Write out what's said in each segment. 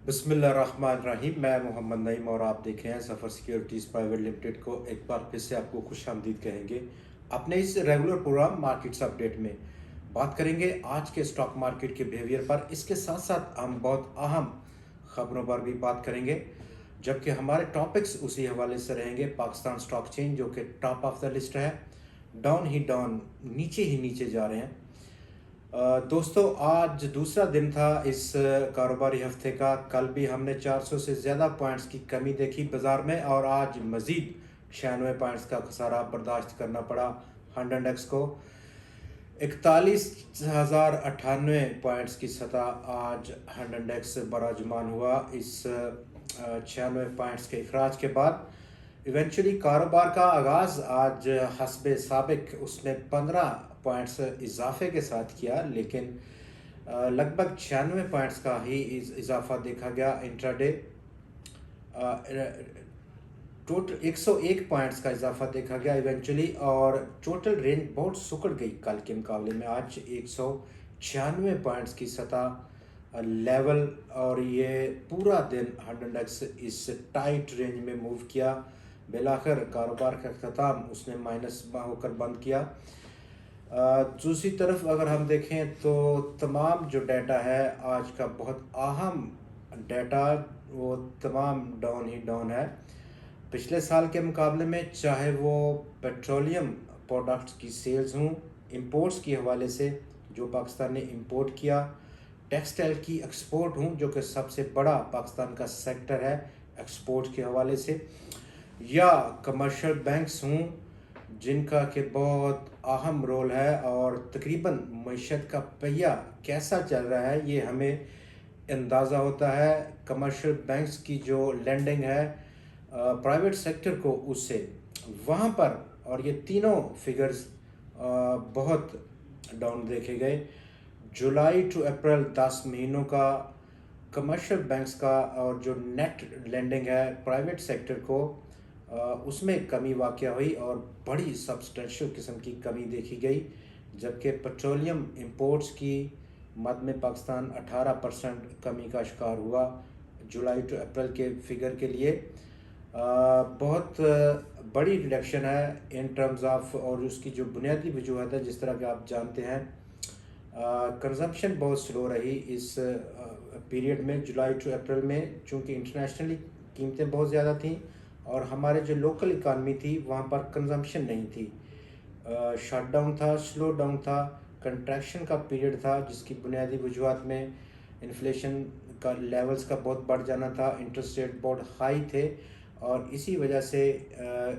बिस्मिल्लाहिर्रहमानिर्रहीम। मैं मोहम्मद नईम और आप देख रहे हैं ज़फ़र सिक्योरिटीज़ प्राइवेट लिमिटेड को। एक बार फिर से आपको खुश आमदीद कहेंगे। अपने इस रेगुलर प्रोग्राम मार्केट्स अपडेट में बात करेंगे आज के स्टॉक मार्केट के बिहेवियर पर। इसके साथ साथ हम बहुत अहम खबरों पर भी बात करेंगे, जबकि हमारे टॉपिक्स उसी हवाले से रहेंगे। पाकिस्तान स्टॉक चेंज जो कि टॉप ऑफ द लिस्ट है, डाउन ही डाउन, नीचे ही नीचे जा रहे हैं। दोस्तों, आज दूसरा दिन था इस कारोबारी हफ्ते का। कल भी हमने 400 से ज़्यादा पॉइंट्स की कमी देखी बाज़ार में, और आज मज़ीद 96 पॉइंट्स का खसारा बर्दाश्त करना पड़ा 100x को। 41,098 पॉइंट्स की सतह आज 100x बराजमान हुआ इस 96 पॉइंट्स के अखराज के बाद। इवेंचुअली कारोबार का आगाज़ आज हस्बे साबिक उसने 15 पॉइंट्स इजाफे के साथ किया, लेकिन लगभग 96 पॉइंट्स का ही इजाफा देखा गया इंट्राडे। टोटल 101 पॉइंट्स का इजाफा देखा गया इवेंचुअली, और टोटल रेंज बहुत सुकड़ गई कल के मुकाबले में। आज 196 पॉइंट्स की सतह लेवल, और ये पूरा दिन 100x इस टाइट रेंज में मूव किया। बिलाखिर कारोबार का अख्ताम उसने माइनस होकर बंद किया। दूसरी तरफ अगर हम देखें तो तमाम जो डाटा है आज का, बहुत अहम डाटा, वो तमाम डाउन ही डाउन है पिछले साल के मुकाबले में। चाहे वो पेट्रोलियम प्रोडक्ट्स की सेल्स हों, इंपोर्ट्स के हवाले से जो पाकिस्तान ने इंपोर्ट किया, टेक्सटाइल की एक्सपोर्ट हों जो कि सबसे बड़ा पाकिस्तान का सेक्टर है एक्सपोर्ट के हवाले से, या कमर्शियल बैंक्स हों जिनका कि बहुत अहम रोल है, और तकरीबन मईशत का पहिया कैसा चल रहा है ये हमें अंदाज़ा होता है। कमर्शियल बैंक्स की जो लेंडिंग है प्राइवेट सेक्टर को, उससे वहाँ पर, और ये तीनों फिगर्स बहुत डाउन देखे गए। जुलाई टू अप्रैल 10 महीनों का कमर्शियल बैंक्स का और जो नेट लेंडिंग है प्राइवेट सेक्टर को, उसमें कमी वाक़या हुई और बड़ी सब्सटेंशियल किस्म की कमी देखी गई। जबकि पेट्रोलियम इंपोर्ट्स की मद में पाकिस्तान 18% कमी का शिकार हुआ जुलाई टू अप्रैल के फिगर के लिए। बहुत बड़ी रिडक्शन है इन टर्म्स ऑफ, और उसकी जो बुनियादी वजूहत है, जिस तरह कि आप जानते हैं, कंजम्पशन बहुत स्लो रही इस पीरियड में जुलाई टू अप्रैल में, चूँकि इंटरनेशनली कीमतें बहुत ज़्यादा थीं और हमारे जो लोकल इकानमी थी वहाँ पर कंजम्पशन नहीं थी। शट डाउन था, स्लो डाउन था, कंट्रैक्शन का पीरियड था, जिसकी बुनियादी वजूहत में इन्फ्लेशन का लेवल्स का बहुत बढ़ जाना था, इंटरेस्ट रेट बहुत हाई थे, और इसी वजह से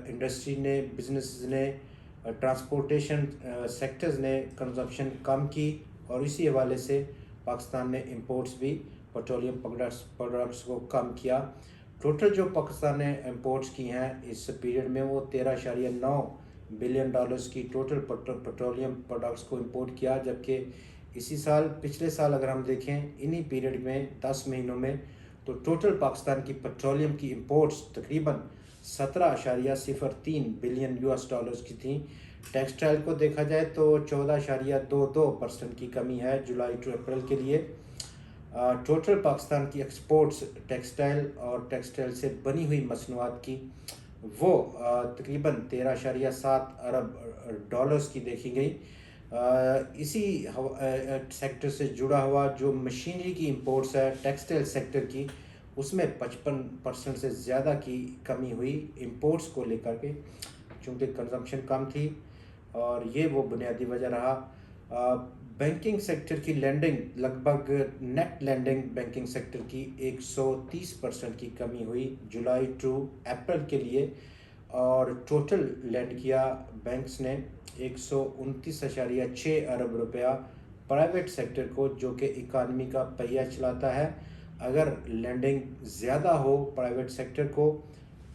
इंडस्ट्री ने, बिजनेस ने, ट्रांसपोर्टेशन सेक्टर्स ने कंजम्पशन कम की, और इसी हवाले से पाकिस्तान ने इंपोर्ट्स भी पेट्रोलियम प्रोडक्ट्स को कम किया। टोटल जो पाकिस्तान ने इंपोर्ट्स की हैं इस पीरियड में, वो 13.9 बिलियन डॉलर्स की टोटल पेट्रोलियम प्रोडक्ट्स को इंपोर्ट किया। जबकि इसी साल, पिछले साल अगर हम देखें इन्हीं पीरियड में 10 महीनों में, तो टोटल पाकिस्तान की पेट्रोलियम की इंपोर्ट्स तकरीबन 17.03 बिलियन यूएस डॉलर्स की थी। टेक्सटाइल को देखा जाए तो 14.22% की कमी है जुलाई टू अप्रैल के लिए। टोटल पाकिस्तान की एक्सपोर्ट्स टेक्सटाइल और टेक्सटाइल से बनी हुई मसनूआत की, वो तकरीबन 13.7 अरब डॉलर्स की देखी गई। इसी सेक्टर से जुड़ा हुआ जो मशीनरी की इंपोर्ट्स है टेक्सटाइल सेक्टर की, उसमें 55% से ज़्यादा की कमी हुई इंपोर्ट्स को लेकर के, चूँकि कंजम्पशन कम थी, और ये वो बुनियादी वजह रहा। बैंकिंग सेक्टर की लैंडिंग, लगभग नेट लैंडिंग बैंकिंग सेक्टर की 130% की कमी हुई जुलाई टू अप्रैल के लिए, और टोटल लैंड किया बैंक्स ने 129.6 अरब रुपया प्राइवेट सेक्टर को, जो कि इकानमी का पहिया चलाता है। अगर लैंडिंग ज़्यादा हो प्राइवेट सेक्टर को,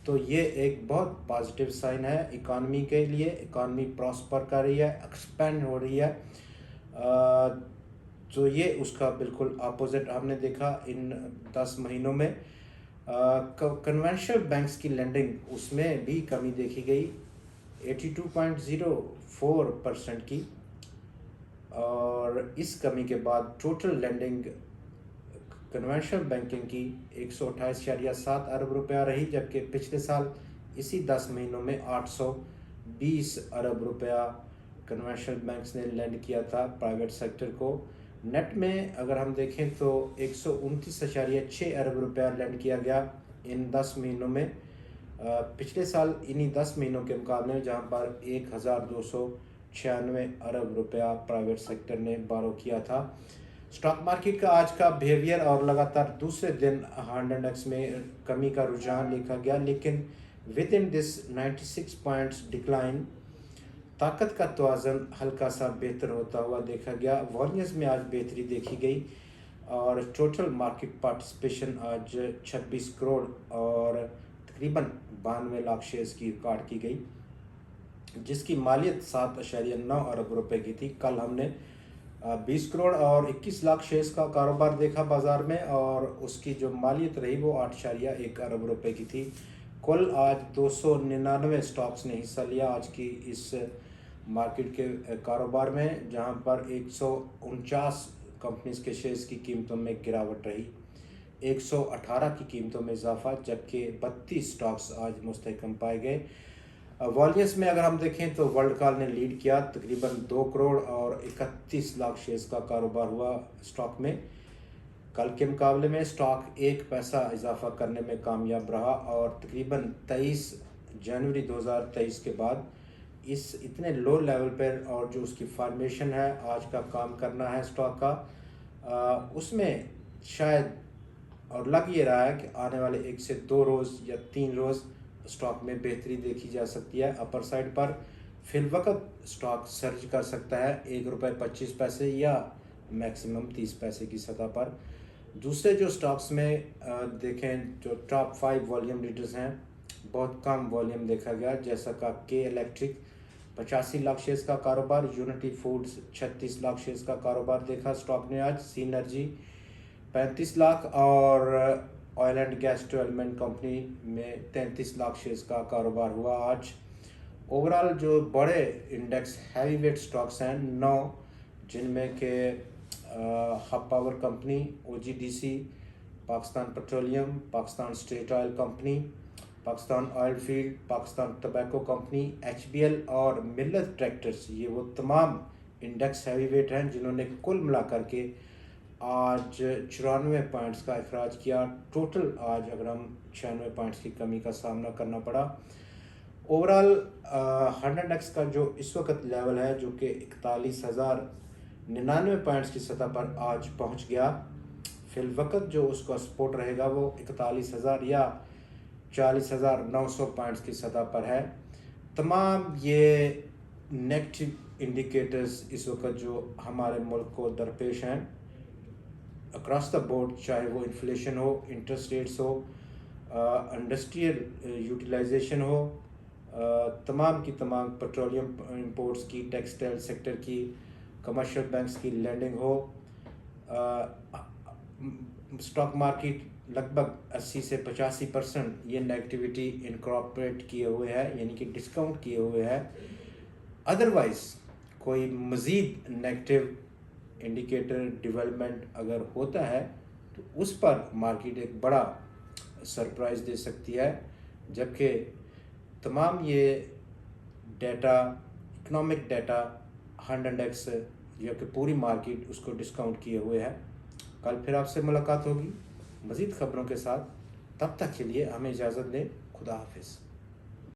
तो ये एक बहुत पॉजिटिव साइन है इकानमी के लिए। इकानमी प्रॉस्पर कर रही है, एक्सपेंड हो रही है। तो ये उसका बिल्कुल अपोजिट हमने देखा इन 10 महीनों में। कन्वेंशनल बैंक्स की लैंडिंग, उसमें भी कमी देखी गई 82.04% की, और इस कमी के बाद टोटल लैंडिंग कन्वेंशनल बैंकिंग की 128.7 अरब रुपया रही, जबकि पिछले साल इसी 10 महीनों में 820 अरब रुपया कन्वेंशनल बैंक्स ने लैंड किया था प्राइवेट सेक्टर को। नेट में अगर हम देखें तो 129.6 अरब रुपया लैंड किया गया इन 10 महीनों में, पिछले साल इन्हीं 10 महीनों के मुकाबले जहां पर 1296 अरब रुपया प्राइवेट सेक्टर ने बारो किया था। स्टॉक मार्केट का आज का बिहेवियर और लगातार दूसरे दिन हार्ड इंडेक्स में कमी का रुझान देखा गया, लेकिन with in this 96 points decline ताकत का तवाज़न हल्का सा बेहतर होता हुआ देखा गया। वॉल्यूम्स में आज बेहतरी देखी गई और टोटल मार्केट पार्टिसिपेशन आज 26 करोड़ और तकरीबन 92 लाख शेयर्स की रिकॉर्ड की गई, जिसकी मालियत 7.9 अरब रुपए की थी। कल हमने 20 करोड़ और 21 लाख शेयर्स का कारोबार देखा बाजार में और उसकी जो मालियत रही वो 8.1 अरब रुपए की थी। कुल आज 299 स्टॉक्स ने हिस्सा लिया आज की इस मार्केट के कारोबार में, जहां पर 149 कंपनीज के शेयर्स की कीमतों में गिरावट रही, 118 की कीमतों में इजाफा, जबकि 32 स्टॉक्स आज मुस्तहकम पाए गए। वॉल्यूम्स में अगर हम देखें तो वर्ल्ड कॉल ने लीड किया, तकरीबन 2 करोड़ और 31 लाख शेयर्स का कारोबार हुआ स्टॉक में। कल के मुकाबले में स्टॉक 1 पैसा इजाफा करने में कामयाब रहा और तकरीबन 23 जनवरी 2023 के बाद इस इतने लो लेवल पर और जो उसकी फॉर्मेशन है आज का काम करना है स्टॉक का, उसमें शायद और लग ये रहा है कि आने वाले 1 से 2 रोज़ या 3 रोज़ स्टॉक में बेहतरी देखी जा सकती है। अपर साइड पर फिलवक़्त स्टॉक सर्ज कर सकता है 1 रुपये 25 पैसे या मैक्सिमम 30 पैसे की सतह पर। दूसरे जो स्टॉक्स में देखें, जो टॉप 5 वॉल्यूम लीडर्स हैं, बहुत कम वॉल्यूम देखा गया, जैसा का के इलेक्ट्रिक 85 लाख शेयर्स का कारोबार, यूनिटी फूड्स 36 लाख शेयर्स का कारोबार देखा स्टॉक ने आज, सीनर्जी 35 लाख और oil and gas development company में 33 लाख शेयर्स का कारोबार हुआ आज। ओवरऑल जो बड़े इंडेक्स हैवी वेट स्टॉक्स हैं 9, जिनमें के hub power company, OGDC, Pakistan petroleum, Pakistan state oil company, Pakistan oil field, Pakistan tobacco company, HBL और मिल्लत ट्रैक्टर्स, ये वो तमाम इंडेक्स हैवी वेट हैं जिन्होंने कुल मिलाकर के आज 94 पॉइंट्स का अखराज किया। टोटल आज अगर हम 96 पॉइंट्स की कमी का सामना करना पड़ा। ओवरऑल 100 इंडेक्स का जो इस वक्त लेवल है जो कि 41,099 पॉइंट्स की सतह पर आज पहुंच गया, फिल वक्त जो उसका सपोर्ट रहेगा वो 41,000 या 40,900 पॉइंट्स की सतह पर है। तमाम ये नेगेटिव इंडिकेटर्स इस वक्त जो हमारे मुल्क को दरपेश हैं अक्रॉस द बोर्ड, चाहे वो इन्फ्लेशन हो, इंटरेस्ट रेट्स हो, इंडस्ट्रियल यूटिलाइजेशन हो, तमाम की तमाम पेट्रोलियम इंपोर्ट्स की, टेक्सटाइल सेक्टर की, कमर्शियल बैंक्स की लैंडिंग हो, स्टॉक मार्केट लगभग 80 से 85% ये नेगेटिविटी इनकॉर्पोरेट किए हुए है, यानी कि डिस्काउंट किए हुए है। अदरवाइज़ कोई मज़ीद नेगेटिव इंडिकेटर डेवलपमेंट अगर होता है तो उस पर मार्केट एक बड़ा सरप्राइज़ दे सकती है, जबकि तमाम ये डाटा, इकोनॉमिक डाटा, 100 इंडेक्स जो कि पूरी मार्केट उसको डिस्काउंट किए हुए है। कल फिर आपसे मुलाकात होगी मज़ीद ख़बरों के साथ, तब तक के लिए हमें इजाज़त दें। खुदा हाफिज़।